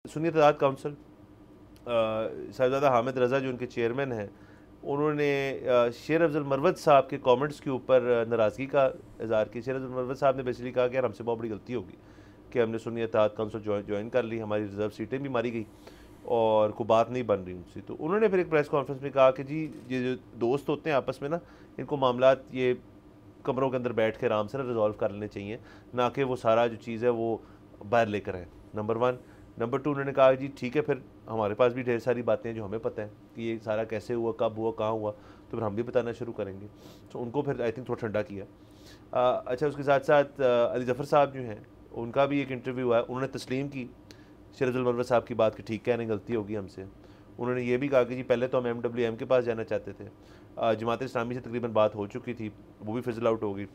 सुन्नी इत्तेहाद council Sahibzada Hamid रज़ा जो उनके chairman हैं, उन्होंने शेर अफजल मरवत साहब के कमेंट्स के ऊपर नाराज़गी का इज़हार किया। शेर अफजल मरवत साहब ने बेसिकली कहा कि यार हमसे बहुत बड़ी गलती होगी कि हमने सुन्नी इत्तेहाद काउंसिल ज्वाइन कर ली, हमारी रिजर्व सीटें भी मारी गई और कोई बात नहीं बन रही उनसे। तो उन्होंने फिर एक प्रेस कॉन्फ्रेंस में कहा कि जी ये जो दोस्त होते हैं आपस में ना, इनको मामलात ये कमरों के अंदर बैठ के आराम से ना रिजॉल्व कर लेने चाहिए, ना कि वो सारा जो चीज़ है वो बाहर लेकर आए। नंबर 1। नंबर 2 उन्होंने कहा जी ठीक है, फिर हमारे पास भी ढेर सारी बातें हैं जो हमें पता है कि ये सारा कैसे हुआ, कब हुआ, कहाँ हुआ, तो फिर हम भी बताना शुरू करेंगे। तो उनको फिर आई थिंक थोड़ा ठंडा किया। अच्छा, उसके साथ साथ अली ज़फ़र साहब जो हैं, उनका भी एक इंटरव्यू हुआ है। उन्होंने तस्लीम की शेर अफजल मरवत साहब की बात कि ठीक कह रहे हैं, गलती होगी हमसे। उन्होंने ये भी कहा कि जी पहले तो हम MWM के पास जाना चाहते थे, जमात इस्लामी से तकरीबन बात हो चुकी थी, वो भी फिजल आउट हो गई।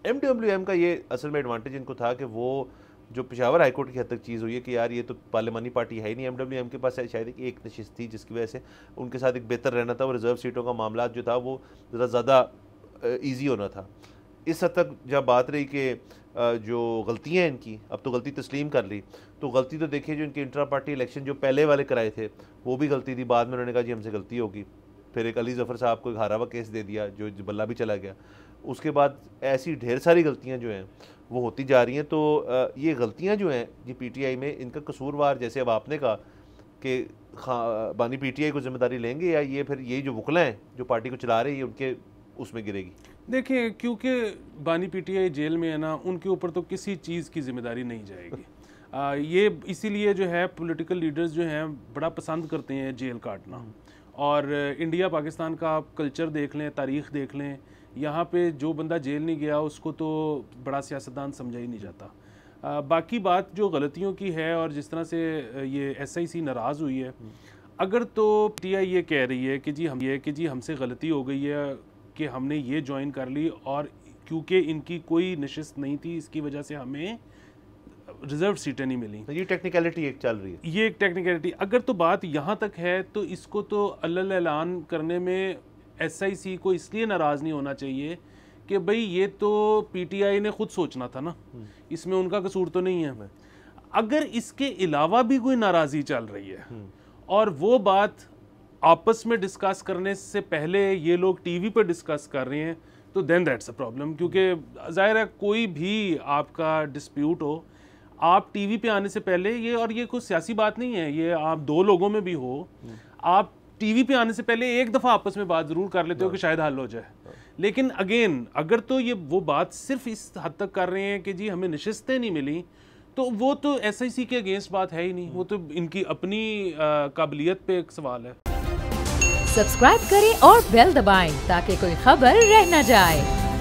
MWM का ये असल में एडवांटेज इनको था कि वो जो पेशावर हाई कोर्ट की हद तक चीज़ हुई है कि यार ये तो पार्लिमानी पार्टी है ही नहीं, MWM के पास शायद एक नशिस्त थी जिसकी वजह से उनके साथ एक बेहतर रहना था। वो रिजर्व सीटों का मामला जो था वो ज़रा ज़्यादा ईजी होना था। इस हद तक जब बात रही कि जो गलतियाँ इनकी, अब तो गलती तस्लीम कर ली, तो गलती तो देखिए जो इनके इंट्रा पार्टी इलेक्शन जो पहले वाले कराए थे वो भी गलती थी। बाद में उन्होंने कहा जी हमसे गलती होगी, फिर एक अली ज़फ़र साहब को एक हारा हुआ केस दे दिया जो बल्ला भी चला गया। उसके बाद ऐसी ढेर सारी गलतियाँ जो हैं वो होती जा रही हैं। तो ये गलतियाँ जो हैं जी PTI में, इनका कसूरवार जैसे अब आपने कहा कि बानी PTI को जिम्मेदारी लेंगे या ये फिर यही जो वकला हैं जो पार्टी को चला रही है उनके उसमें गिरेगी? देखिए, क्योंकि बानी PTI जेल में है ना, उनके ऊपर तो किसी चीज़ की जिम्मेदारी नहीं जाएगी। ये इसीलिए जो है पॉलिटिकल लीडर्स जो हैं बड़ा पसंद करते हैं जेल काटना। और इंडिया पाकिस्तान का आप कल्चर देख लें, तारीख़ देख लें, यहाँ पे जो बंदा जेल नहीं गया उसको तो बड़ा सियासतदान समझा ही नहीं जाता। बाकी बात जो गलतियों की है और जिस तरह से ये SIC नाराज़ हुई है, अगर तो PTI ये कह रही है कि जी हमसे गलती हो गई है कि हमने ये ज्वाइन कर ली और क्योंकि इनकी कोई नशिस्त नहीं थी इसकी वजह से हमें रिजर्व सीटें नहीं मिली, ये टेक्निकलिटी एक चल रही है। ये एक टेक्निकलिटी अगर तो बात यहाँ तक है तो इसको तो अल्ल ऐलान करने में SIC को इसलिए नाराज़ नहीं होना चाहिए कि भाई ये तो PTI ने खुद सोचना था ना, इसमें उनका कसूर तो नहीं है। अगर इसके अलावा भी कोई नाराज़गी चल रही है और वो बात आपस में डिस्कस करने से पहले ये लोग TV पर डिस्कस कर रहे हैं तो देन दैट्स अ प्रॉब्लम। क्योंकि जाहिर है कोई भी आपका डिस्प्यूट हो, आप TV पे आने से पहले ये कोई सियासी बात नहीं है, ये आप दो लोगों में भी हो, आप TV पे आने से पहले एक दफ़ा आपस में बात ज़रूर कर लेते हो कि शायद हल हो जाए। लेकिन अगेन अगर तो ये वो बात सिर्फ इस हद तक कर रहे हैं कि जी हमें नशिस्तें नहीं मिली, तो वो तो SIC के अगेंस्ट बात है ही नहीं, वो तो इनकी अपनी काबिलियत पे एक सवाल है। सब्सक्राइब करें और बेल दबाएं ताकि कोई खबर रह न जाए।